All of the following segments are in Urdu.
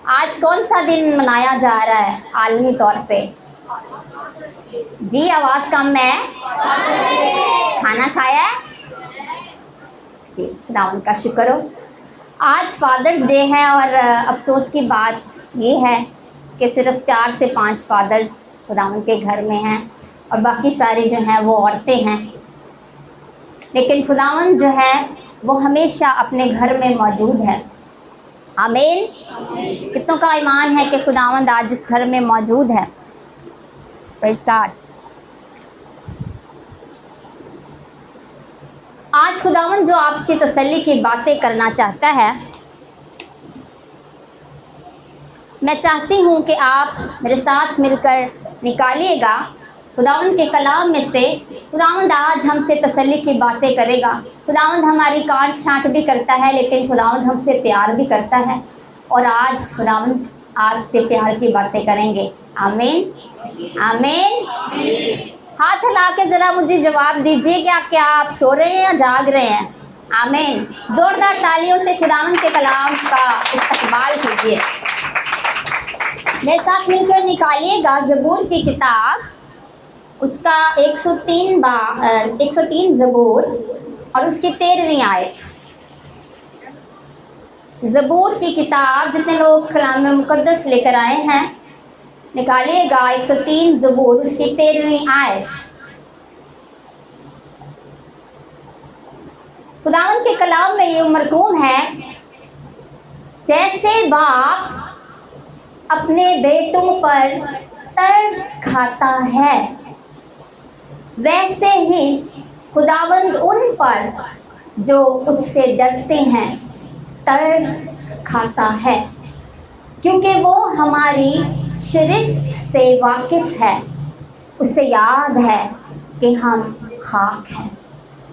آج کون سا دن منایا جا رہا ہے عالمی طور پہ؟ جی آواز کم ہے. کھانا کھایا ہے؟ جی خداوند کا شکر ہو. آج فادرز ڈے ہے اور افسوس کی بات یہ ہے کہ صرف 4 سے 5 فادرز خداوند کے گھر میں ہیں اور باقی سارے جو ہیں وہ عورتیں ہیں. لیکن خداوند جو ہے وہ ہمیشہ اپنے گھر میں موجود ہے. آمین. کتنوں کا ایمان ہے کہ خداوند آج اس گھر میں موجود ہے؟ پریز گاڈ. آج خداوند جو آپ سے تسلی کی باتیں کرنا چاہتا ہے، میں چاہتی ہوں کہ آپ میرے ساتھ مل کر نکالیے گا خداوند کے کلام میں سے. خداوند آج ہم سے تسلی کی باتیں کرے گا. خداوند ہماری کاٹ چھانٹ بھی کرتا ہے لیکن خداوند ہم سے پیار بھی کرتا ہے، اور آج خداوند آپ سے پیار کی باتیں کریں گے. آمین آمین. ہاتھ ہلا کے ذرا مجھے جواب دیجیے گا کیا آپ سو رہے ہیں یا جاگ رہے ہیں؟ آمین. زوردار تالیوں سے خداوند کے کلام کا استقبال کیجیے. میرے ساتھ مل کر نکالیے گا زبور کی کتاب، اس کا 103 زبور اور اس کی 13ویں آیت. زبور کی کتاب جتنے لوگ کلام مقدس لے کر آئے ہیں نکالیے گا 103 زبور اس کی 13ویں آیت. خداوند کے کلام میں یہ مرقوم ہے، جیسے باپ اپنے بیٹوں پر ترس کھاتا ہے ویسے ہی خداوند ان پر جو اس سے ڈرتے ہیں ترس کھاتا ہے، کیونکہ وہ ہماری شرست سے واقف ہے. اسے یاد ہے کہ ہم خاک ہیں.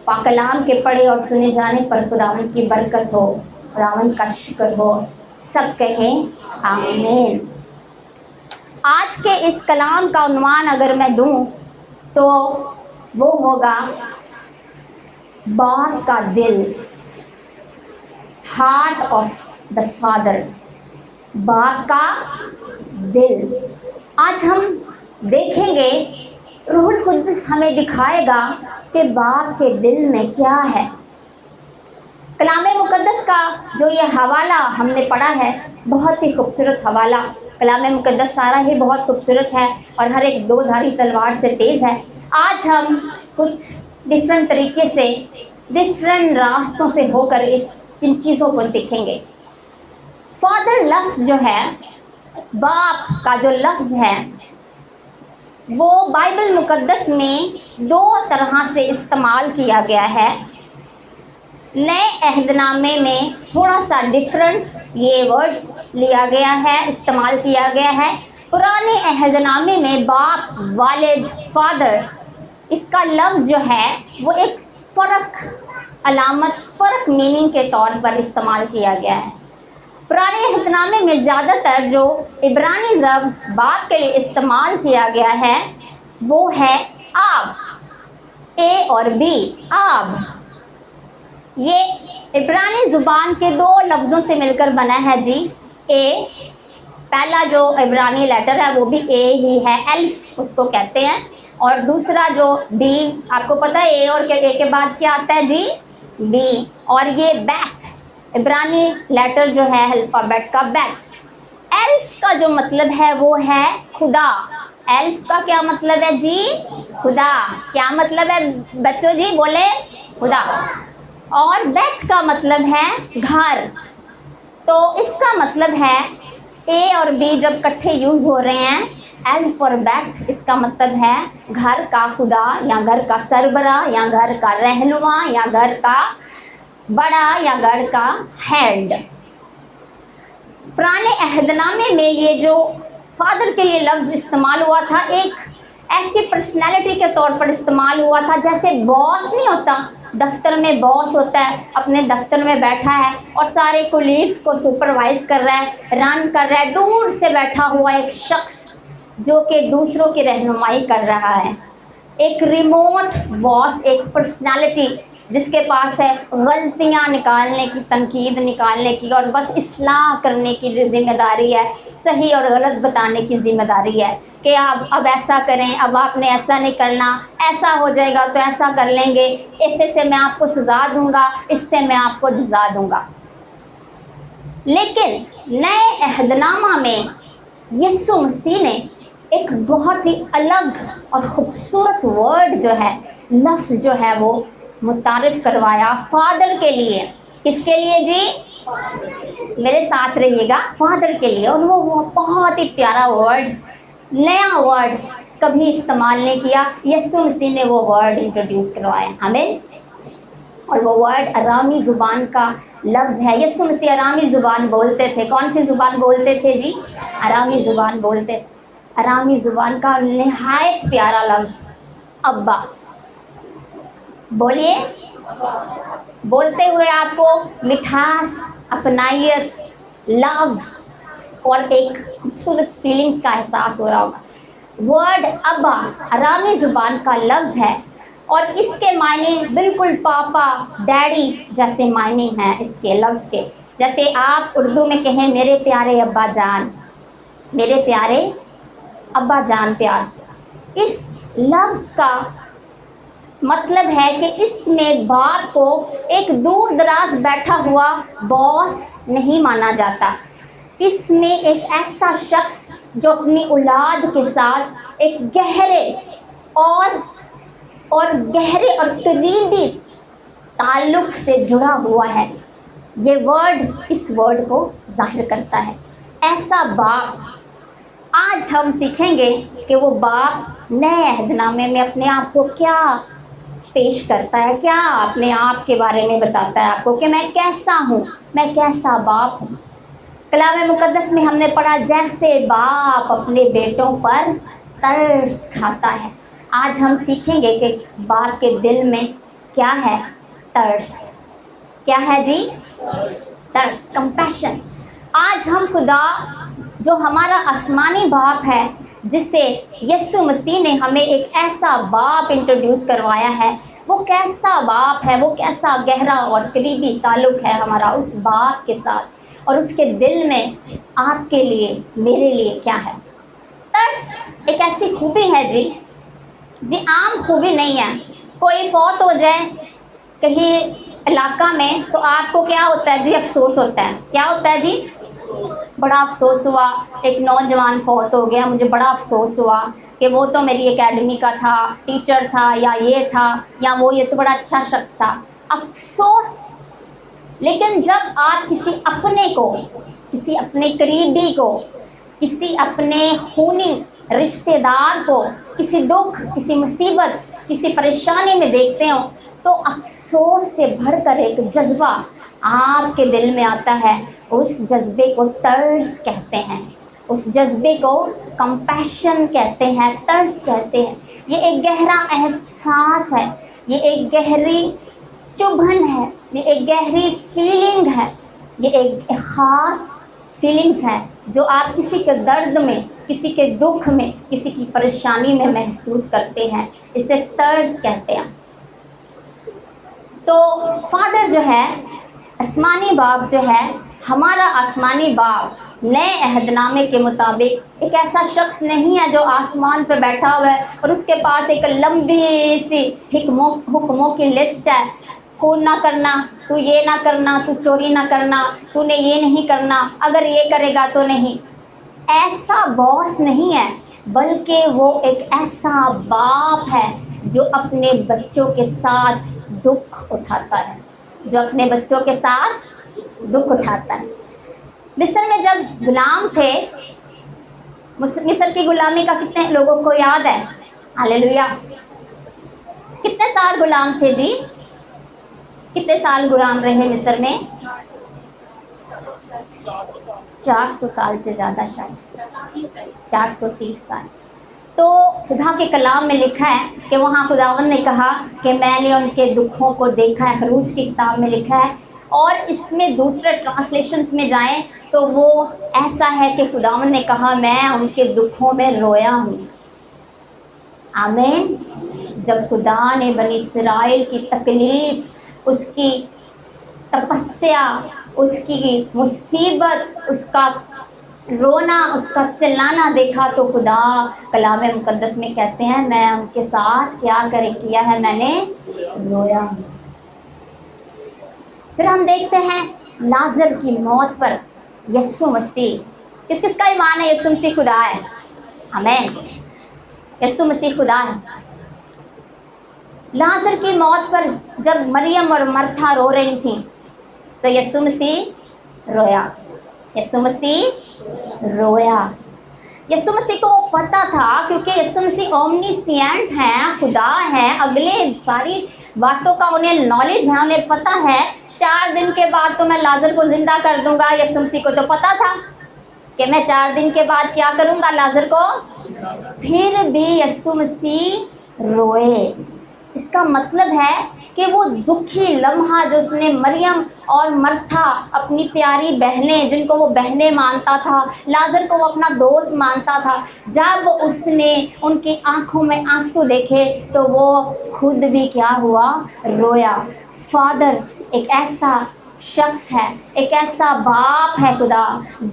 پاک کلام کے پڑھے اور سنے جانے پر خداوند کی برکت ہو، خداوند کا شکر ہو. سب کہیں آمین. آج کے اس کلام کا عنوان اگر میں دوں تو وہ ہوگا باپ کا دل، ہارٹ آف دا فادر. باپ کا دل. آج ہم دیکھیں گے روح القدس ہمیں دکھائے گا کہ باپ کے دل میں کیا ہے. کلام مقدس کا جو یہ حوالہ ہم نے پڑھا ہے بہت ہی خوبصورت حوالہ. کلام مقدس سارا ہی بہت خوبصورت ہے اور ہر ایک 2 دھاری تلوار سے تیز ہے. آج ہم کچھ ڈفرینٹ طریقے سے ڈفرینٹ راستوں سے ہو کر ان چیزوں کو سیکھیں گے. فادر لفظ جو ہے، باپ کا جو لفظ ہے، وہ بائبل مقدس میں 2 طرح سے استعمال کیا گیا ہے. نئے عہد نامے میں تھوڑا سا ڈفرینٹ یہ ورڈ لیا گیا ہے، استعمال کیا گیا ہے. پرانے عہد نامے میں باپ، والد، فادر، اس کا لفظ جو ہے وہ ایک فرق میننگ کے طور پر استعمال کیا گیا ہے. پرانے عہد نامے میں زیادہ تر جو عبرانی لفظ باپ کے لیے استعمال کیا گیا ہے وہ ہے آب. اے اور بی، آب. یہ عبرانی زبان کے 2 لفظوں سے مل کر بنا ہے جی. اے پہلا جو عبرانی لیٹر ہے وہ بھی اے ہی ہے، الف اس کو کہتے ہیں. اور دوسرا جو بی، آپ کو پتہ ہے اے اور اے کے بعد کیا آتا ہے جی؟ بی. اور یہ بیت عبرانی لیٹر جو ہے الفابیٹ کا بیت. الف کا جو مطلب ہے وہ ہے خدا. الف کا کیا مطلب ہے جی؟ خدا. کیا مطلب ہے بچوں جی؟ بولے خدا. اور بیت کا مطلب ہے گھر. تو اس کا مطلب ہے اے اور بی جب کٹھے یوز ہو رہے ہیں، الف اور بیت، اس کا مطلب ہے گھر کا خدا یا گھر کا سربراہ یا گھر کا رہنما یا گھر کا بڑا یا گھر کا ہیڈ. پرانے عہد نامے میں یہ جو فادر کے لیے لفظ استعمال ہوا تھا ایک ایسی پرسنالٹی کے طور پر استعمال ہوا تھا، جیسے باس نہیں ہوتا، دفتر میں باس ہوتا ہے، اپنے دفتر میں بیٹھا ہے اور سارے کولیگز کو سپروائز کر رہا ہے، رن کر رہا ہے. دور سے بیٹھا ہوا ایک شخص جو کہ دوسروں کی رہنمائی کر رہا ہے. ایک ریموٹ باس، ایک پرسنالٹی جس کے پاس ہے غلطیاں نکالنے کی، تنقید نکالنے کی، اور بس اصلاح کرنے کی ذمہ داری ہے، صحیح اور غلط بتانے کی ذمہ داری ہے کہ آپ اب ایسا کریں، اب آپ نے ایسا نہیں کرنا، ایسا ہو جائے گا تو ایسا کر لیں گے، اس سے میں آپ کو سزا دوں گا، اس سے میں آپ کو جزا دوں گا۔ لیکن نئے عہد نامہ میں یسوع مسیح نے ایک بہت ہی الگ اور خوبصورت ورڈ جو ہے، لفظ جو ہے وہ متعارف کروایا فادر کے لیے۔ کس کے لیے جی؟ میرے ساتھ رہیے گا، فادر کے لیے۔ اور وہ بہت ہی پیارا ورڈ، نیا ورڈ کبھی استعمال نہیں کیا، یسوع مسیح نے وہ ورڈ انٹروڈیوس کروایا ہمیں، اور وہ ورڈ ارامی زبان کا لفظ ہے۔ یسوع مسیح ارامی زبان بولتے تھے۔ کون سی زبان بولتے تھے جی؟ ارامی زبان بولتے۔ ارامی زبان کا نہایت پیارا لفظ ابا۔ بولیے، بولتے ہوئے آپ کو مٹھاس، اپنائیت، لو اور ایک خوبصورت فیلنگز کا احساس ہو رہا ہوگا۔ ورڈ ابا ارامی زبان کا لفظ ہے، اور اس کے معنی بالکل پاپا، ڈیڈی جیسے معنی ہیں اس کے لفظ کے۔ جیسے آپ اردو میں کہیں میرے پیارے ابا جان، میرے پیارے ابا جان پیار سے۔ اس لفظ کا مطلب ہے کہ اس میں باپ کو ایک دور دراز بیٹھا ہوا باس نہیں مانا جاتا۔ اس میں ایک ایسا شخص جو اپنی اولاد کے ساتھ ایک گہرے اور قریبی تعلق سے جڑا ہوا ہے۔ یہ ورڈ اس ورڈ کو ظاہر کرتا ہے، ایسا باپ۔ آج ہم سیکھیں گے کہ وہ باپ نئے عہد نامے میں اپنے آپ کو کیا پیش کرتا ہے، کیا اپنے آپ کے بارے میں بتاتا ہے آپ کو کہ میں کیسا ہوں، میں کیسا باپ ہوں۔ کلام مقدس میں ہم نے پڑھا جیسے باپ اپنے بیٹوں پر ترس کھاتا ہے۔ آج ہم سیکھیں گے کہ باپ کے دل میں کیا ہے؟ ترس۔ کیا ہے جی؟ ترس، کمپیشن۔ آج ہم خدا جو ہمارا آسمانی باپ ہے، جس سے یسوع مسیح نے ہمیں ایک ایسا باپ انٹروڈیوس کروایا ہے، وہ کیسا باپ ہے، وہ کیسا گہرا اور قریبی تعلق ہے ہمارا اس باپ کے ساتھ، اور اس کے دل میں آپ کے لیے، میرے لیے کیا ہے۔ ترس ایک ایسی خوبی ہے جی عام خوبی نہیں ہے۔ کوئی فوت ہو جائے کہیں علاقہ میں تو آپ کو کیا ہوتا ہے جی؟ افسوس ہوتا ہے۔ کیا ہوتا ہے جی؟ بڑا افسوس ہوا، ایک نوجوان فوت ہو گیا، مجھے بڑا افسوس ہوا کہ وہ تو میری اکیڈمی کا تھا، ٹیچر تھا، یا یہ تھا یا وہ، یہ تو بڑا اچھا شخص تھا۔ افسوس۔ لیکن جب آپ کسی اپنے کو، کسی اپنے قریبی کو، کسی اپنے خونی رشتہ دار کو کسی دکھ، کسی مصیبت، کسی پریشانی میں دیکھتے ہو، تو افسوس سے بڑھ کر ایک جذبہ آپ کے دل میں آتا ہے۔ اس جذبے کو ترس کہتے ہیں، اس جذبے کو کمپیشن کہتے ہیں، ترس کہتے ہیں۔ یہ ایک گہرا احساس ہے، یہ ایک گہری چبھن ہے، یہ ایک گہری فیلنگ ہے، یہ ایک خاص فیلنگز ہے جو آپ کسی کے درد میں، کسی کے دکھ میں، کسی کی پریشانی میں محسوس کرتے ہیں، اسے ترس کہتے ہیں۔ تو فادر جو ہے، آسمانی باپ جو ہے، ہمارا آسمانی باپ نئے عہد نامے کے مطابق ایک ایسا شخص نہیں ہے جو آسمان پہ بیٹھا ہوا ہے اور اس کے پاس ایک لمبی سی حکموں کی لسٹ ہے۔ خون نہ کرنا، تو یہ نہ کرنا، تو چوری نہ کرنا، تو نے یہ نہیں کرنا، اگر یہ کرے گا تو نہیں۔ ایسا باس نہیں ہے، بلکہ وہ ایک ایسا باپ ہے جو اپنے بچوں کے ساتھ دکھ اٹھاتا ہے، جو اپنے بچوں کے ساتھ دکھ اٹھاتا ہے۔ مصر میں جب غلام تھے، مصر کی غلامی کا کتنے لوگوں کو یاد ہے؟ ہاللیلویا۔ کتنے سال غلام تھے جی؟ کتنے سال غلام رہے مصر میں؟ 400 سال سے زیادہ، شاید 430 سال۔ تو خدا کے کلام میں لکھا ہے کہ وہاں خداوند نے کہا کہ میں نے ان کے دکھوں کو دیکھا ہے، خروج کی کتاب میں لکھا ہے، اور اس میں دوسرے ٹرانسلیشنز میں جائیں تو وہ ایسا ہے کہ خداوند نے کہا میں ان کے دکھوں میں رویا ہوں۔ آمین۔ جب خدا نے بنی اسرائیل کی تکلیف اس کی تپسیا، اس کی مصیبت، اس کا رونا، اس کا چلانا دیکھا تو خدا کلام مقدس میں کہتے ہیں میں ان کے ساتھ کیا کیا ہے، میں نے رویا ہوں۔ پھر ہم دیکھتے ہیں لازر کی موت پر یسوع مسیح، کس کس کا ایمان ہے یسوع مسیح خدا ہے؟ آمین، یسوع مسیح خدا ہے۔ لازر کی موت پر جب مریم اور مرتھا رو رہی تھیں تو یسوع مسیح رویا، یسوع مسیح رویا۔ یسوع مسیح کو وہ پتہ تھا، کیونکہ یسوع مسیح اومنیسینٹ ہیں، خدا ہیں، اگلے ساری باتوں کا انہیں نالج ہے، انہیں پتہ ہے 4 دن کے بعد تو میں لازر کو زندہ کر دوں گا۔ یسوع مسیح کو تو پتہ تھا کہ میں 4 دن کے بعد کیا کروں گا، لازر کو۔ پھر بھی یسوع مسیح روئے، اس کا مطلب ہے کہ وہ دکھی لمحہ جو اس نے مریم اور مرتھا اپنی پیاری بہنیں، جن کو وہ بہنیں مانتا تھا، لازر کو وہ اپنا دوست مانتا تھا، جب اس نے ان کی آنکھوں میں آنسو دیکھے تو وہ خود بھی کیا ہوا، رویا۔ فادر ایک ایسا شخص ہے، ایک ایسا باپ ہے خدا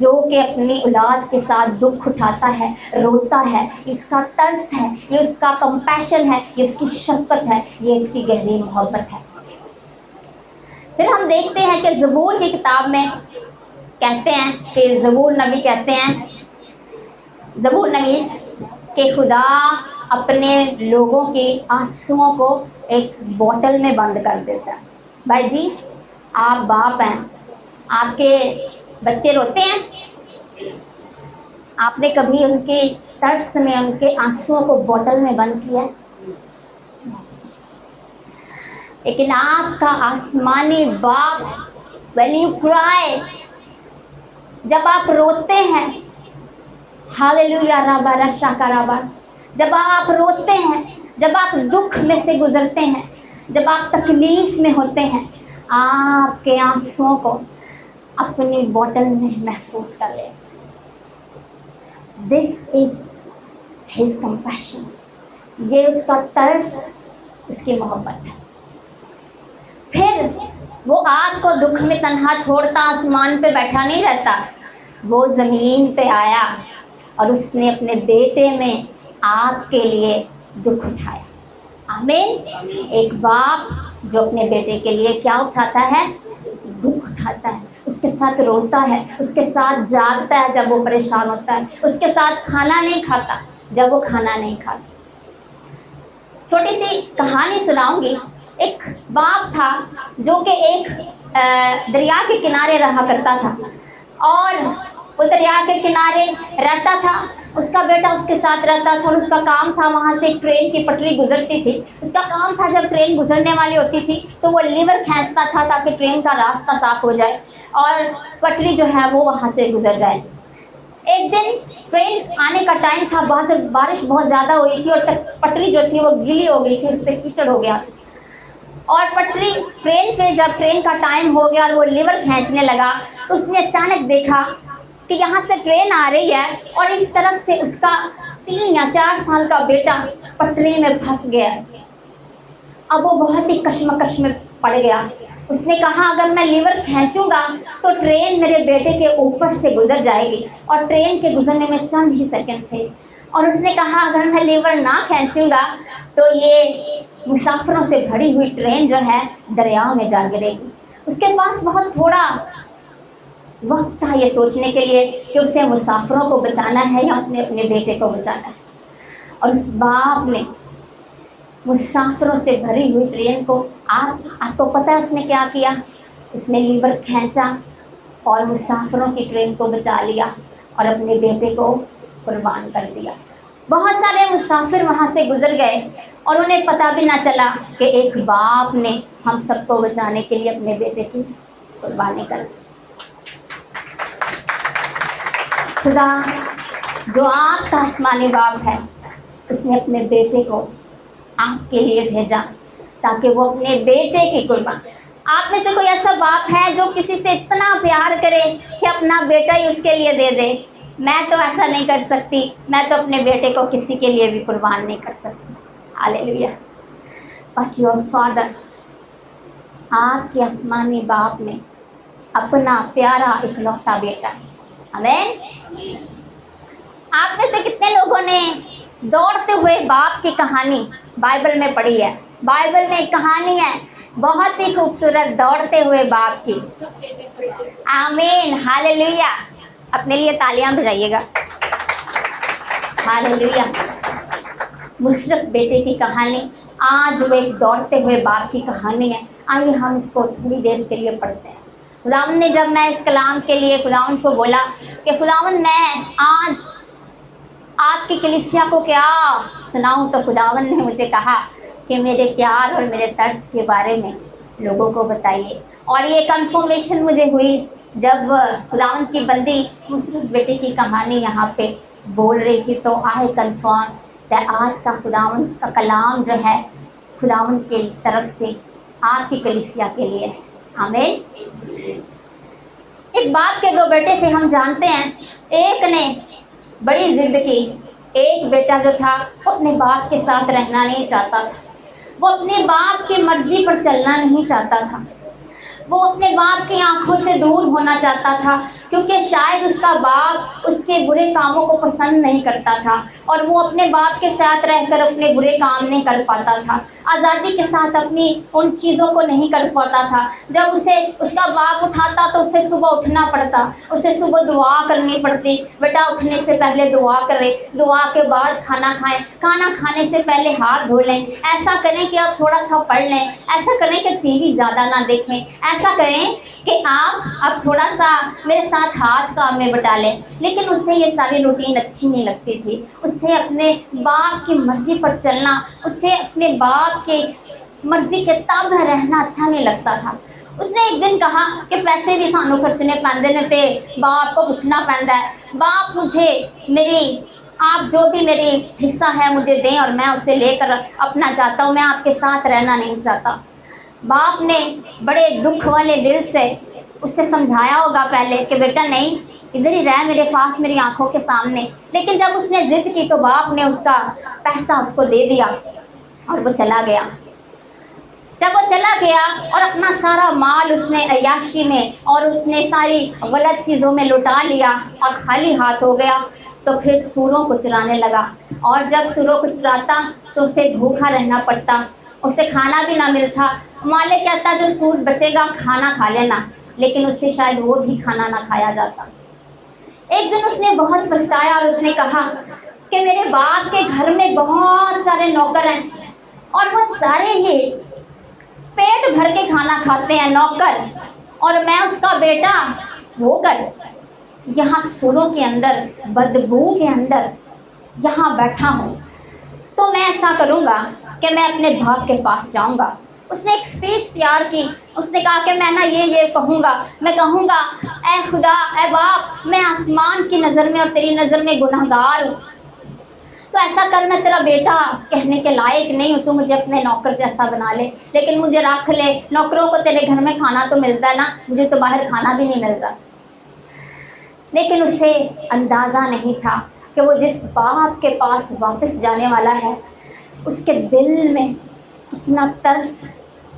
جو کہ اپنی اولاد کے ساتھ دکھ اٹھاتا ہے، روتا ہے۔ اس کا ترس ہے، یہ اس کا کمپیشن ہے، یہ اس کی شفقت ہے، یہ اس کی گہری محبت ہے۔ پھر ہم دیکھتے ہیں کہ زبور کی کتاب میں کہتے ہیں کہ زبور نبی کہتے ہیں، زبور نویس کہ خدا اپنے لوگوں کی آنسوؤں کو ایک بوتل میں بند کر دیتا ہے۔ بھائی جی، آپ باپ ہیں، آپ کے بچے روتے ہیں، آپ نے کبھی ان کے ترس میں ان کے آنسوؤں کو بوتل میں بند کیا؟ لیکن آپ کا آسمانی باپ when you cry، جب آپ روتے ہیں، ہاللیلویا رابا رشا کرابا، جب آپ روتے ہیں، جب آپ دکھ میں سے گزرتے ہیں، جب آپ تکلیف میں ہوتے ہیں، آپ کے آنسوؤں کو اپنی بوتل میں محفوظ کر لیں۔ دس از ہز کمپیشن، یہ اس کا ترس، اس کی محبت ہے۔ پھر وہ آپ کو دکھ میں تنہا چھوڑتا آسمان پہ بیٹھا نہیں رہتا، وہ زمین پہ آیا اور اس نے اپنے بیٹے میں آپ کے لیے دکھ اٹھایا۔ آمین۔ ایک باپ جو اپنے بیٹے کے لیے کیا اٹھاتا ہے؟ دکھ اٹھاتا ہے، اس کے ساتھ روتا ہے، اس کے ساتھ جاگتا ہے جب وہ پریشان ہوتا ہے، اس کے ساتھ کھانا نہیں کھاتا جب وہ کھانا نہیں کھاتا۔ چھوٹی سی کہانی سناؤں گی۔ ایک باپ تھا جو کہ ایک دریا کے کنارے رہا کرتا تھا، اور وہ دریا کے کنارے رہتا تھا، اس کا بیٹا اس کے ساتھ رہتا تھا، اور اس کا کام تھا وہاں سے ایک ٹرین کی پٹری گزرتی تھی، اس کا کام تھا جب ٹرین گزرنے والی ہوتی تھی تو وہ لیور کھینچتا تھا تاکہ ٹرین کا راستہ صاف ہو جائے اور پٹری جو ہے وہ وہاں سے گزر جائے۔ ایک دن ٹرین آنے کا ٹائم تھا، بارش بہت زیادہ ہوئی تھی اور پٹری جو تھی وہ گیلی ہو گئی تھی، اس پہ کیچڑ ہو گیا، اور ٹرین پہ جب ٹرین کا ٹائم ہو گیا اور وہ لیور کھینچنے لگا تو اس نے اچانک دیکھا کہ یہاں سے ٹرین آ رہی ہے اور اس طرف سے اس کا 3 یا 4 سال کا بیٹا پٹری میں پھنس گیا۔ اب وہ بہت ہی کشمکش میں پڑ گیا۔ اس نے کہا اگر میں لیور کھینچوں گا تو ٹرین میرے بیٹے کے اوپر سے گزر جائے گی، اور ٹرین کے گزرنے میں چند ہی سیکنڈ تھے، اور اس نے کہا اگر میں لیور نہ کھینچوں گا تو یہ مسافروں سے بھری ہوئی ٹرین جو ہے دریا میں جا گرے گی۔ اس کے پاس بہت تھوڑا وقت تھا یہ سوچنے کے لیے کہ اسے مسافروں کو بچانا ہے یا اس نے اپنے بیٹے کو بچانا ہے، اور اس باپ نے مسافروں سے بھری ہوئی ٹرین کو، آپ کو پتہ ہے اس نے کیا کیا؟ اس نے لیور کھینچا اور مسافروں کی ٹرین کو بچا لیا اور اپنے بیٹے کو قربان کر دیا۔ بہت سارے مسافر وہاں سے گزر گئے اور انہیں پتہ بھی نہ چلا کہ ایک باپ نے ہم سب کو بچانے کے لیے اپنے بیٹے کی قربانی کر دی۔ خدا جو آپ کا آسمانی باپ ہے، اس نے اپنے بیٹے کو آپ کے لیے بھیجا تاکہ وہ اپنے بیٹے کی قربان۔ آپ میں سے کوئی ایسا باپ ہے جو کسی سے اتنا پیار کرے کہ اپنا بیٹا ہی اس کے لیے دے دے؟ میں تو ایسا نہیں کر سکتی، میں تو اپنے بیٹے کو کسی کے لیے بھی قربان نہیں کر سکتی۔ ہاللیلویا۔ بٹ یور فادر، آپ کے آسمانی باپ نے اپنا پیارا اکلوتا بیٹا. آمین. آپ میں سے کتنے لوگوں نے دوڑتے ہوئے باپ کی کہانی بائبل میں پڑھی ہے؟ بائبل میں ایک کہانی ہے بہت ہی خوبصورت دوڑتے ہوئے باپ کی. آمین. ہاللیلویا. اپنے لیے تالیاں بجائیے گا. ہاللیلویا. مشرف بیٹے کی کہانی آج وہ ایک دوڑتے ہوئے باپ کی کہانی ہے. آئیے ہم اس کو تھوڑی دیر کے لیے پڑھتے ہیں. خداوند نے جب میں اس کلام کے لیے خداوند کو بولا کہ خداوند میں آج آپ کی کلیسیا کو کیا سناؤں، تو خداوند نے مجھے کہا کہ میرے پیار اور میرے ترس کے بارے میں لوگوں کو بتائیے. اور یہ کنفرمیشن مجھے ہوئی جب خداوند کی بندی مصرف بیٹے کی کہانی یہاں پہ بول رہی تھی. تو آئی کنفرم کہ آج کا خداوند کا کلام جو ہے خداوند کی طرف سے آپ کی کلیسیا کے لیے ہے. آمین. ایک باپ کے دو بیٹے تھے، ہم جانتے ہیں. ایک نے بڑی ضد کی. ایک بیٹا جو تھا وہ اپنے باپ کے ساتھ رہنا نہیں چاہتا تھا. وہ اپنے باپ کی مرضی پر چلنا نہیں چاہتا تھا. وہ اپنے باپ کی آنکھوں سے دور ہونا چاہتا تھا کیونکہ شاید اس کا باپ اس کے برے کاموں کو پسند نہیں کرتا تھا اور وہ اپنے باپ کے ساتھ رہ کر اپنے برے کام نہیں کر پاتا تھا. آزادی کے ساتھ اپنی ان چیزوں کو نہیں کر پاتا تھا. جب اسے اس کا باپ اٹھاتا تو اسے صبح اٹھنا پڑتا، اسے صبح دعا کرنی پڑتی. بیٹا اٹھنے سے پہلے دعا کرے، دعا کے بعد کھانا کھائیں، کھانا کھانے سے پہلے ہاتھ دھو لیں، ایسا کریں کہ آپ تھوڑا سا پڑھ لیں، ایسا کریں کہ ٹی وی زیادہ نہ دیکھیں، ایسا کریں کہ آپ اب تھوڑا سا میرے ساتھ ہاتھ کام میں بٹا لیں. لیکن اس سے یہ ساری روٹین اچھی نہیں لگتی تھی. اس سے اپنے باپ کی مرضی پر چلنا، اس سے اپنے باپ کی مرضی کے تابع رہنا اچھا نہیں لگتا تھا. اس نے ایک دن کہا کہ پیسے بھی سانو خرچنے پیندے نے تے باپ کو پوچھنا پیندا ہے. باپ مجھے میری آپ جو بھی میری حصہ ہے مجھے دیں اور میں اسے لے کر اپنا چاہتا ہوں، میں آپ کے ساتھ رہنا نہیں چاہتا. باپ نے بڑے دکھ والے دل سے اسے سمجھایا ہوگا پہلے کہ بیٹا نہیں، ادھر ہی رہ میرے پاس میری آنکھوں کے سامنے. لیکن جب اس نے ضد کی تو باپ نے اس کا پیسہ اس کو دے دیا اور وہ چلا گیا. جب وہ چلا گیا اور اپنا سارا مال اس نے عیاشی میں اور اس نے ساری غلط چیزوں میں لٹا لیا اور خالی ہاتھ ہو گیا، تو پھر سوروں کو چرانے لگا. اور جب سوروں کو چراتا تو اسے بھوکا رہنا پڑتا، اسے کھانا بھی نہ ملتا. مالک کہتا جو سود بچے گا کھانا کھا لینا، لیکن اس سے شاید وہ بھی کھانا نہ کھایا جاتا. ایک دن اس نے بہت پچھتایا اور اس نے کہا کہ میرے باپ کے گھر میں بہت سارے نوکر ہیں اور وہ سارے ہی پیٹ بھر کے کھانا کھاتے ہیں نوکر، اور میں اس کا بیٹا ہو کر یہاں سوروں کے اندر بدبو کے اندر یہاں بیٹھا ہوں. تو میں ایسا کروں گا کہ میں اپنے باپ کے پاس جاؤں گا. اس نے ایک اسپیچ تیار کی. اس نے کہا کہ میں نا یہ کہوں گا، میں کہوں گا اے خدا، اے باپ، میں آسمان کی نظر میں اور تیری نظر میں گناہ گار ہوں، تو ایسا کر میں تیرا بیٹا کہنے کے لائق نہیں ہوں، تو مجھے اپنے نوکر جیسا بنا لے، لیکن مجھے رکھ لے. نوکروں کو تیرے گھر میں کھانا تو ملتا ہے نا، مجھے تو باہر کھانا بھی نہیں ملتا. لیکن اسے اندازہ نہیں تھا کہ وہ جس باپ کے پاس واپس جانے والا ہے اس کے دل میں کتنا ترس،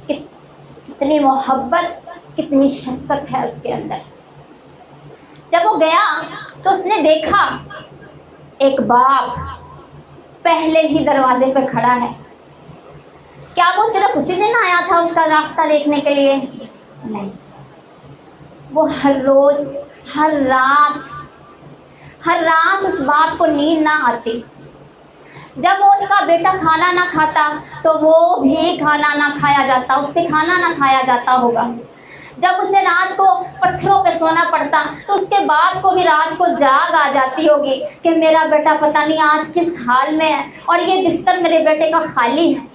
کتنی محبت، کتنی شفقت ہے اس کے اندر. جب وہ گیا تو اس نے دیکھا ایک باپ پہلے ہی دروازے پہ کھڑا ہے. کیا وہ صرف اسی دن آیا تھا اس کا راستہ دیکھنے کے لیے؟ نہیں، وہ ہر روز ہر رات اس باپ کو نیند نہ آتی. جب وہ اس کا بیٹا کھانا نہ کھاتا تو وہ بھی کھانا نہ کھایا جاتا، اس سے کھانا نہ کھایا جاتا ہوگا. جب اسے رات کو پتھروں پہ سونا پڑتا تو اس کے باپ کو بھی رات کو جاگ آ جاتی ہوگی کہ میرا بیٹا پتہ نہیں آج کس حال میں ہے اور یہ بستر میرے بیٹے کا خالی ہے.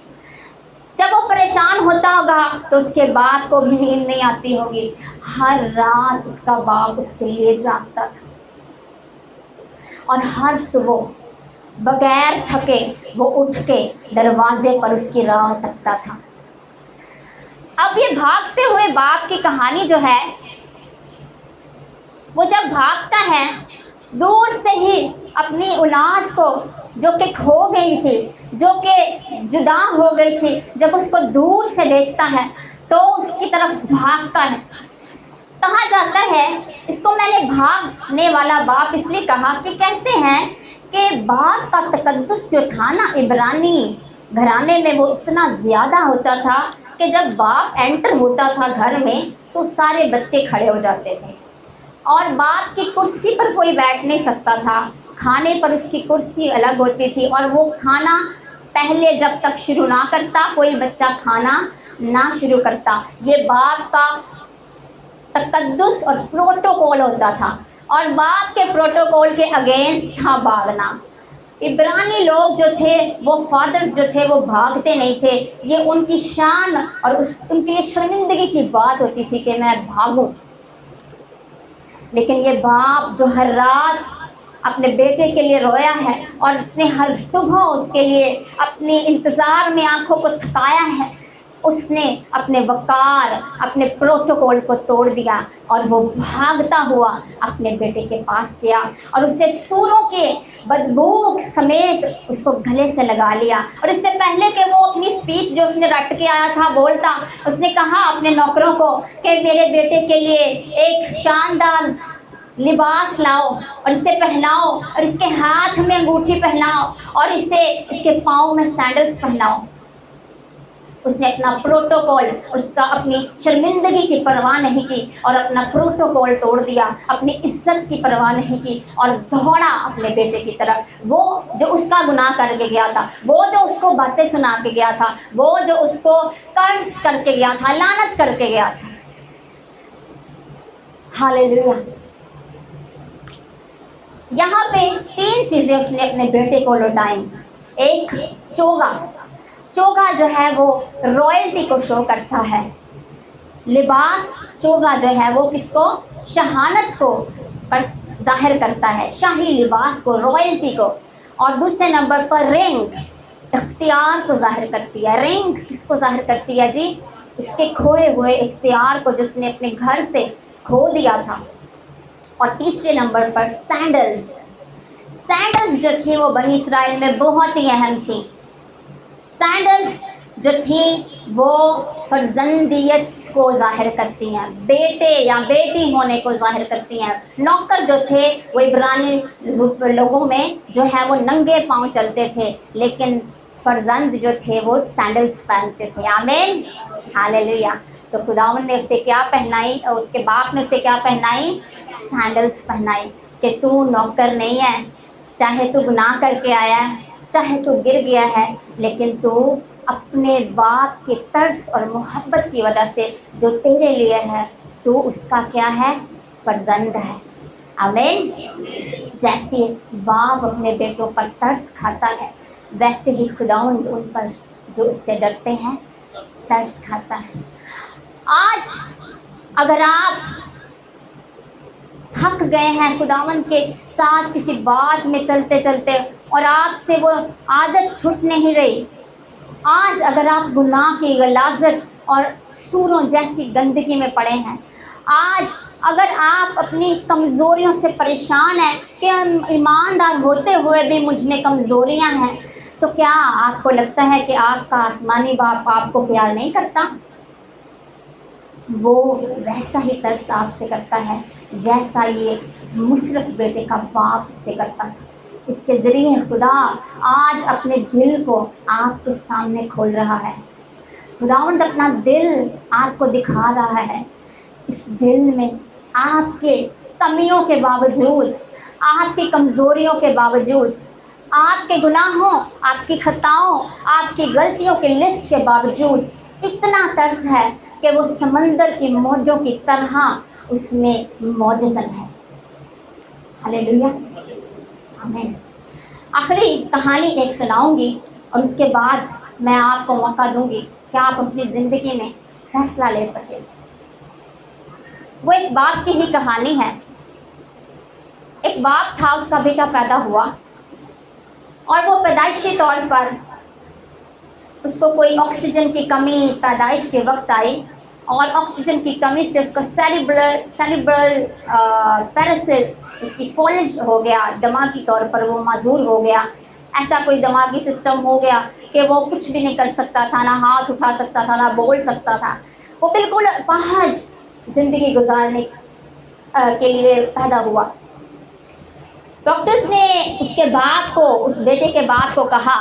جب وہ پریشان ہوتا ہوگا تو اس کے باپ کو بھی نیند نہیں آتی ہوگی. ہر رات اس کا باپ اس کے لیے جاگتا تھا اور ہر صبح بغیر تھکے وہ اٹھ کے دروازے پر اس کی راہ تکتا تھا. اب یہ بھاگتے ہوئے باپ کی کہانی جو ہے، وہ جب بھاگتا ہے دور سے ہی اپنی اولاد کو جو کہ کھو گئی تھی، جو کہ جدا ہو گئی تھی، جب اس کو دور سے دیکھتا ہے تو اس کی طرف بھاگتا ہے. کہا جاتا ہے، اس کو میں نے بھاگنے والا باپ اس لیے کہا کہ کہتے ہیں کہ باپ کا تقدس جو تھا نا عبرانی گھرانے میں، وہ اتنا زیادہ ہوتا تھا کہ جب باپ انٹر ہوتا تھا گھر میں تو سارے بچے کھڑے ہو جاتے تھے، اور باپ کی کرسی پر کوئی بیٹھ نہیں سکتا تھا. کھانے پر اس کی کرسی الگ ہوتی تھی، اور وہ کھانا پہلے جب تک شروع نہ کرتا کوئی بچہ کھانا نہ شروع کرتا. یہ باپ کا تقدس اور پروٹوکول ہوتا تھا، اور باپ کے پروٹوکول کے اگینسٹ تھا بھاگنا. عبرانی لوگ جو تھے، وہ فادرز جو تھے، وہ بھاگتے نہیں تھے. یہ ان کی شان اور ان کے لیے شرمندگی کی بات ہوتی تھی کہ میں بھاگوں. لیکن یہ باپ جو ہر رات اپنے بیٹے کے لیے رویا ہے، اور اس نے ہر صبح اس کے لیے اپنے انتظار میں آنکھوں کو تھکایا ہے، اس نے اپنے وقار، اپنے پروٹوکول کو توڑ دیا، اور وہ بھاگتا ہوا اپنے بیٹے کے پاس گیا، اور اسے سوروں کے بدبو سمیت اس کو گلے سے لگا لیا. اور اس سے پہلے کہ وہ اپنی اسپیچ جو اس نے رٹ کے آیا تھا بولتا، اس نے کہا اپنے نوکروں کو کہ میرے بیٹے کے لیے ایک شاندار لباس لاؤ، اور اسے پہناؤ، اور اس کے ہاتھ میں انگوٹھی پہناؤ، اور اسے اس کے پاؤں میں سینڈلز پہناؤ. اس نے اپنا پروٹوکول، اس کا اپنی شرمندگی کی پرواہ نہیں کی، اور اپنا پروٹوکول توڑ دیا، اپنی عزت کی پرواہ نہیں کی، اور دوڑا اپنے بیٹے کی طرف. وہ جو اس کا گناہ کر کے گیا تھا، وہ جو اس کو باتیں سنا کے گیا تھا، وہ جو اس کو قرض کر کے گیا تھا، لعنت کر کے گیا تھا. ہاللیلویا. یہاں پہ 3 چیزیں اس نے اپنے بیٹے کو لوٹائیں. ایک چوگا. چوگا جو ہے وہ رائلٹی کو شو کرتا ہے. لباس چوگا جو ہے وہ کس کو؟ شہانت کو پر ظاہر کرتا ہے، شاہی لباس کو، رائلٹی کو. اور دوسرے نمبر پر رنگ اختیار کو ظاہر کرتی ہے. رنگ کس کو ظاہر کرتی ہے جی؟ اس کے کھوئے ہوئے اختیار کو جس نے اپنے گھر سے کھو دیا تھا. اور تیسرے نمبر پر سینڈلز. سینڈلز جو تھی وہ بنی اسرائیل میں بہت ہی اہم تھی. سینڈلز جو تھی وہ فرزندیت کو ظاہر کرتی ہیں، بیٹے یا بیٹی ہونے کو ظاہر کرتی ہیں. نوکر جو تھے وہ عبرانی لوگوں میں جو ہے وہ ننگے پاؤں چلتے تھے، لیکن فرزند جو تھے وہ سینڈلز پہنتے تھے. آمین، ہاللیلویا. تو خداوند نے اسے کیا پہنائی، اور اس کے باپ نے اسے کیا پہنائی؟ سینڈلز پہنائی. کہ تو نوکر نہیں ہے، چاہے تو گناہ کر کے آیا ہے، چاہے تو گر گیا ہے، لیکن تو اپنے باپ کے ترس اور محبت کی وجہ سے جو تیرے لیے ہے، تو اس کا کیا ہے؟ فرزند ہے. آمین. جیسے باپ اپنے بیٹوں پر ترس کھاتا ہے، ویسے ہی خداوند ان پر جو اس سے ڈرتے ہیں ترس کھاتا ہے. آج اگر آپ تھک گئے ہیں خداوند کے ساتھ کسی بات میں چلتے چلتے، اور آپ سے وہ عادت چھٹ نہیں رہی، آج اگر آپ گناہ کی غلاظت اور سوروں جیسی گندگی میں پڑے ہیں، آج اگر آپ اپنی کمزوریوں سے پریشان ہیں کہ ایماندار ہوتے ہوئے بھی مجھ میں کمزوریاں ہیں، تو کیا آپ کو لگتا ہے کہ آپ کا آسمانی باپ آپ کو پیار نہیں کرتا؟ وہ ویسا ہی ترس آپ سے کرتا ہے جیسا یہ مصرف بیٹے کا باپ اس سے کرتا تھا. اس کے ذریعے خدا آج اپنے دل کو آپ کے سامنے کھول رہا ہے. خداوند اپنا دل آپ کو دکھا رہا ہے. اس دل میں آپ کے کمیوں کے باوجود، آپ کی کمزوریوں کے باوجود، آپ کے گناہوں، آپ کی خطاؤں، آپ کی غلطیوں کی لسٹ کے باوجود اتنا ترس ہے کہ وہ سمندر کی موجوں کی طرح اس میں موجزن ہے. ہاللیلویا، آمین. آخری کہانی ایک سناؤں گی، اور اس کے بعد میں آپ کو موقع دوں گی کہ آپ اپنی زندگی میں فیصلہ لے سکیں. وہ ایک باپ کی ہی کہانی ہے. ایک باپ تھا، اس کا بیٹا پیدا ہوا، اور وہ پیدائشی طور پر اس کو کوئی آکسیجن کی کمی پیدائش کے وقت آئی، اور آکسیجن کی کمی سے اس کا سیریبرل پیرسل، اس کی فالج ہو گیا، دماغی طور پر وہ معذور ہو گیا. ایسا کوئی دماغی سسٹم ہو گیا کہ وہ کچھ بھی نہیں کر سکتا تھا، نہ ہاتھ اٹھا سکتا تھا، نہ بول سکتا تھا. وہ بالکل پاہج زندگی گزارنے کے لیے پیدا ہوا۔ ڈاکٹرز نے اس بیٹے کے باپ کو کہا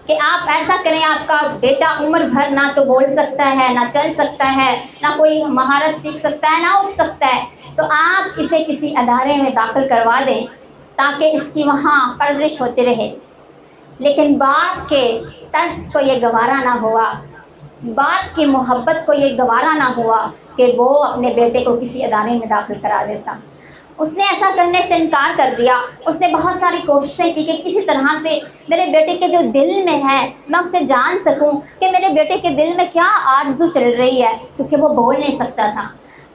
کہ آپ ایسا کریں، آپ کا بیٹا عمر بھر نہ تو بول سکتا ہے، نہ چل سکتا ہے، نہ کوئی مہارت سیکھ سکتا ہے، نہ اٹھ سکتا ہے، تو آپ اسے کسی ادارے میں داخل کروا دیں تاکہ اس کی وہاں پرورش ہوتی رہے۔ لیکن باپ کے ترس کو یہ گوارا نہ ہوا، باپ کی محبت کو یہ گوارا نہ ہوا کہ وہ اپنے بیٹے کو کسی ادارے میں داخل کرا دیتا۔ اس نے ایسا کرنے سے انکار کر دیا۔ اس نے بہت ساری کوششیں کی کہ کسی طرح سے میرے بیٹے کے جو دل میں ہے میں اسے جان سکوں کہ میرے بیٹے کے دل میں کیا آرزو چل رہی ہے، کیونکہ وہ بول نہیں سکتا تھا۔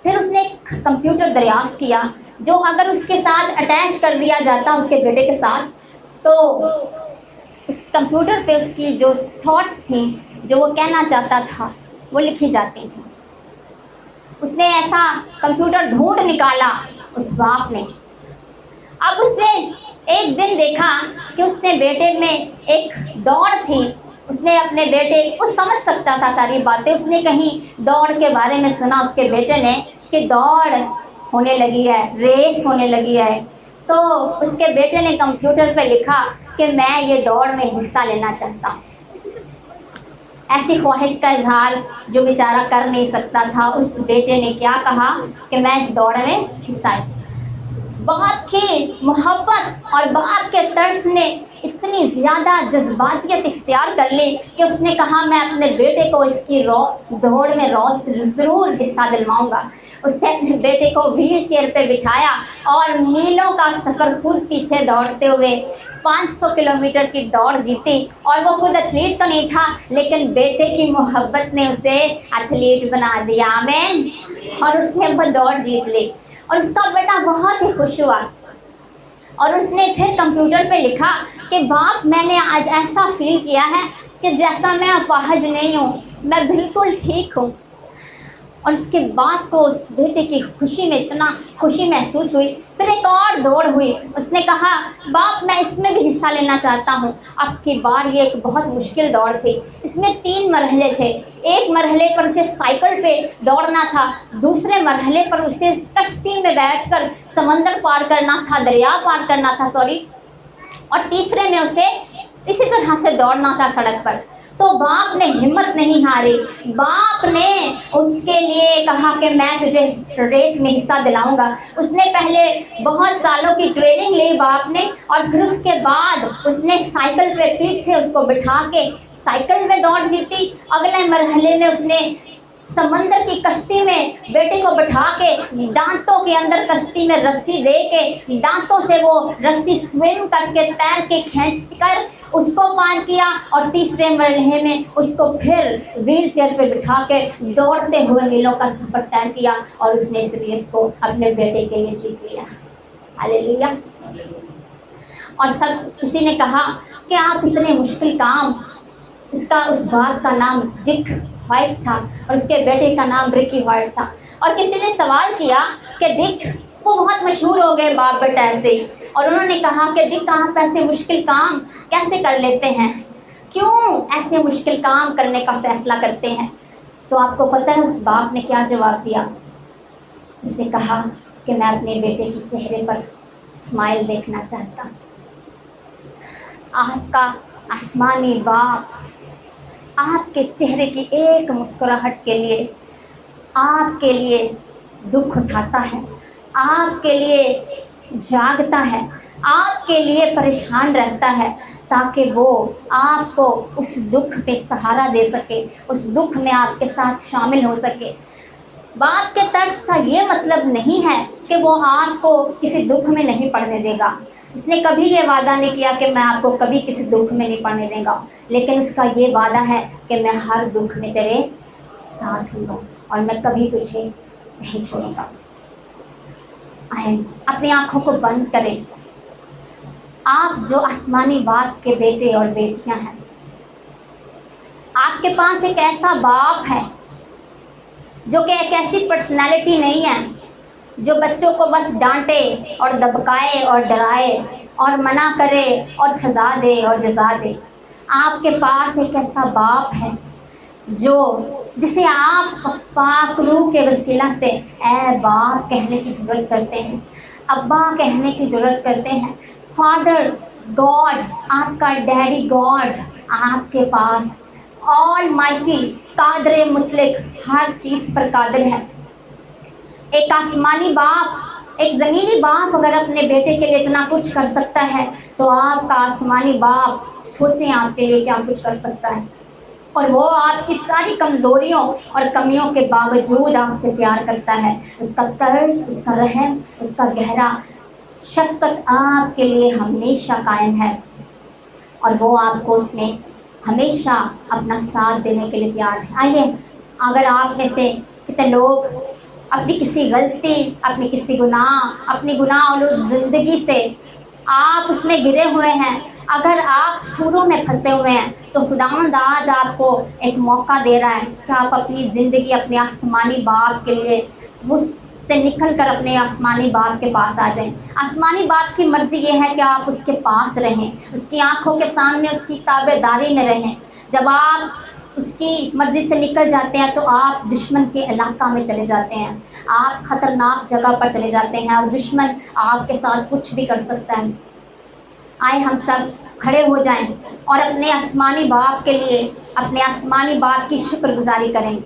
پھر اس نے ایک کمپیوٹر دریافت کیا جو اگر اس کے ساتھ اٹیچ کر دیا جاتا اس کے بیٹے کے ساتھ تو اس کمپیوٹر پہ اس کی جو تھاٹس تھیں، جو وہ کہنا چاہتا تھا، وہ لکھی جاتی تھیں۔ اس نے ایسا کمپیوٹر ڈھونڈ نکالا اس باپ نے۔ اب اس نے ایک دن دیکھا کہ اس نے بیٹے میں ایک دوڑ تھی، اس نے اپنے بیٹے کو سمجھ سکتا تھا ساری باتیں، اس نے کہیں دوڑ کے بارے میں سنا اس کے بیٹے نے کہ دوڑ ہونے لگی ہے، ریس ہونے لگی ہے، تو اس کے بیٹے نے کمپیوٹر پہ لکھا کہ میں یہ دوڑ میں حصہ لینا چاہتا ہوں۔ ایسی خواہش کا اظہار جو بیچارہ کر نہیں سکتا تھا، اس بیٹے نے کیا کہا کہ میں اس دوڑ میں حصہ لوں۔ باپ کی محبت اور باپ کے طرز نے اتنی زیادہ جذباتیت اختیار کر لی کہ اس نے کہا میں اپنے بیٹے کو اس کی دوڑ میں ضرور حصہ دلواؤں گا۔ اس نے اپنے بیٹے کو ویل چیئر پہ بٹھایا اور میلوں کا سفر خود پیچھے دوڑتے ہوئے 500 کلومیٹر کی دوڑ جیتی، اور وہ خود ایتھلیٹ تو نہیں تھا لیکن بیٹے کی محبت نے اسے ایتھلیٹ بنا دیا، آمین، اور اس نے وہ دوڑ جیت لی اور اس کا بیٹا بہت ہی خوش ہوا۔ اور اس نے پھر کمپیوٹر پہ لکھا کہ باپ میں نے آج ایسا فیل کیا ہے کہ جیسا میں اپاہج نہیں ہوں، میں بالکل ٹھیک ہوں۔ اور اس کے بعد کو اس بیٹے کی خوشی میں اتنا خوشی محسوس ہوئی۔ پھر ایک اور دوڑ ہوئی، اس نے کہا باپ میں اس میں بھی حصہ لینا چاہتا ہوں۔ اب کی بار یہ ایک بہت مشکل دوڑ تھی، اس میں 3 مرحلے تھے۔ ایک مرحلے پر اسے سائیکل پہ دوڑنا تھا، دوسرے مرحلے پر اسے کشتی میں بیٹھ کر سمندر پار کرنا تھا، دریا پار کرنا تھا اور تیسرے میں اسے اسی طرح سے دوڑنا تھا سڑک پر۔ تو باپ نے ہمت نہیں ہاری، باپ نے اس کے لیے کہا کہ میں تجھے ریس میں حصہ دلاؤں گا۔ اس نے پہلے بہت سالوں کی ٹریننگ لی باپ نے، اور پھر اس کے بعد اس نے سائیکل پہ پیچھے اس کو بٹھا کے سائیکل میں دوڑ جیتی۔ اگلے مرحلے میں اس نے سمندر کی کشتی میں بیٹے کو بٹھا کے دانتوں کے اندر کشتی میں رسی دے کے دانتوں سے وہ رسی سوئم کر کے تیر کے کھینچ کر اس کو پار کیا، اور تیسرے مرحلے میں اس کو پھر ویل چیئر پہ بٹھا کے دوڑتے ہوئے میلوں کا سفر طے کیا، اور اس نے اس ریس کو اپنے بیٹے کے لیے جیت لیا۔ ہاللیلویا۔ اور کسی نے کہا کہ آپ اتنے مشکل کام، اس باپ کا نام ڈک وائٹ تھا اور اس کے بیٹے کا نام رکی وائٹ تھا، اور کسی نے سوال کیا کہ ڈک، وہ بہت مشہور ہو گئے باپ بیٹا ایسے ہی، اور انہوں نے کہا کہ ڈک آپ ایسے مشکل کام کیسے کر لیتے ہیں، کیوں ایسے مشکل کام کرنے کا فیصلہ کرتے ہیں؟ تو آپ کو پتہ ہے اس باپ نے کیا جواب دیا؟ اس نے کہا کہ میں اپنے بیٹے کے چہرے پر اسمائل دیکھنا چاہتا ہوں۔ آپ کا آسمانی باپ آپ کے چہرے کی ایک مسکراہٹ کے لیے آپ کے لیے دکھ اٹھاتا ہے، آپ کے لیے جاگتا ہے، آپ کے لیے پریشان رہتا ہے، تاکہ وہ آپ کو اس دکھ پہ سہارا دے سکے، اس دکھ میں آپ کے ساتھ شامل ہو سکے۔ باپ کے طرز کا یہ مطلب نہیں ہے کہ وہ آپ کو کسی دکھ میں نہیں پڑنے دے گا۔ اس نے کبھی یہ وعدہ نہیں کیا کہ میں آپ کو کبھی کسی دکھ میں نہیں پڑنے دیں گا، لیکن اس کا یہ وعدہ ہے کہ میں ہر دکھ میں تیرے ساتھ ہوں گا اور میں کبھی تجھے نہیں چھوڑوں گا۔ اپنی آنکھوں کو بند کریں۔ آپ جو آسمانی باپ کے بیٹے اور بیٹیاں ہیں، آپ کے پاس ایک ایسا باپ ہے جو کہ ایک ایسی پرسنالٹی نہیں ہے جو بچوں کو بس ڈانٹے اور دبکائے اور ڈرائے اور منع کرے اور سزا دے اور جزا دے۔ آپ کے پاس ایک ایسا باپ ہے جو جسے آپ پاک روح کے وسیلہ سے اے باپ کہنے کی ضرورت کرتے ہیں، ابا کہنے کی ضرورت کرتے ہیں۔ فادر گاڈ، آپ کا ڈیڈی گاڈ آپ کے پاس آل مائٹی، قادر مطلق، ہر چیز پر قادر ہے۔ ایک آسمانی باپ، ایک زمینی باپ اگر اپنے بیٹے کے لیے اتنا کچھ کر سکتا ہے تو آپ کا آسمانی باپ سوچیں آپ کے لیے کیا کچھ کر سکتا ہے۔ اور وہ آپ کی ساری کمزوریوں اور کمیوں کے باوجود آپ سے پیار کرتا ہے۔ اس کا طرز، اس کا رحم، اس کا گہرا شفقت آپ کے لیے ہمیشہ قائم ہے، اور وہ آپ کو اس میں ہمیشہ اپنا ساتھ دینے کے لیے تیار ہے۔ آئیے، اگر آپ میں سے کتنے لوگ اپنی کسی غلطی، اپنی کسی گناہ، اپنی گناہ آلود زندگی سے آپ اس میں گرے ہوئے ہیں، اگر آپ سوروں میں پھنسے ہوئے ہیں، تو خداوند آج آپ کو ایک موقع دے رہا ہے کہ آپ اپنی زندگی اپنے آسمانی باپ کے لیے اس سے نکل کر اپنے آسمانی باپ کے پاس آ جائیں۔ آسمانی باپ کی مرضی یہ ہے کہ آپ اس کے پاس رہیں، اس کی آنکھوں کے سامنے اس کی تابعداری میں رہیں۔ جب آپ اس کی مرضی سے نکل جاتے ہیں تو آپ دشمن کے علاقہ میں چلے جاتے ہیں، آپ خطرناک جگہ پر چلے جاتے ہیں، اور دشمن آپ کے ساتھ کچھ بھی کر سکتا ہے۔ آئے ہم سب کھڑے ہو جائیں اور اپنے آسمانی باپ کے لیے، اپنے آسمانی باپ کی شکر گزاری کریں۔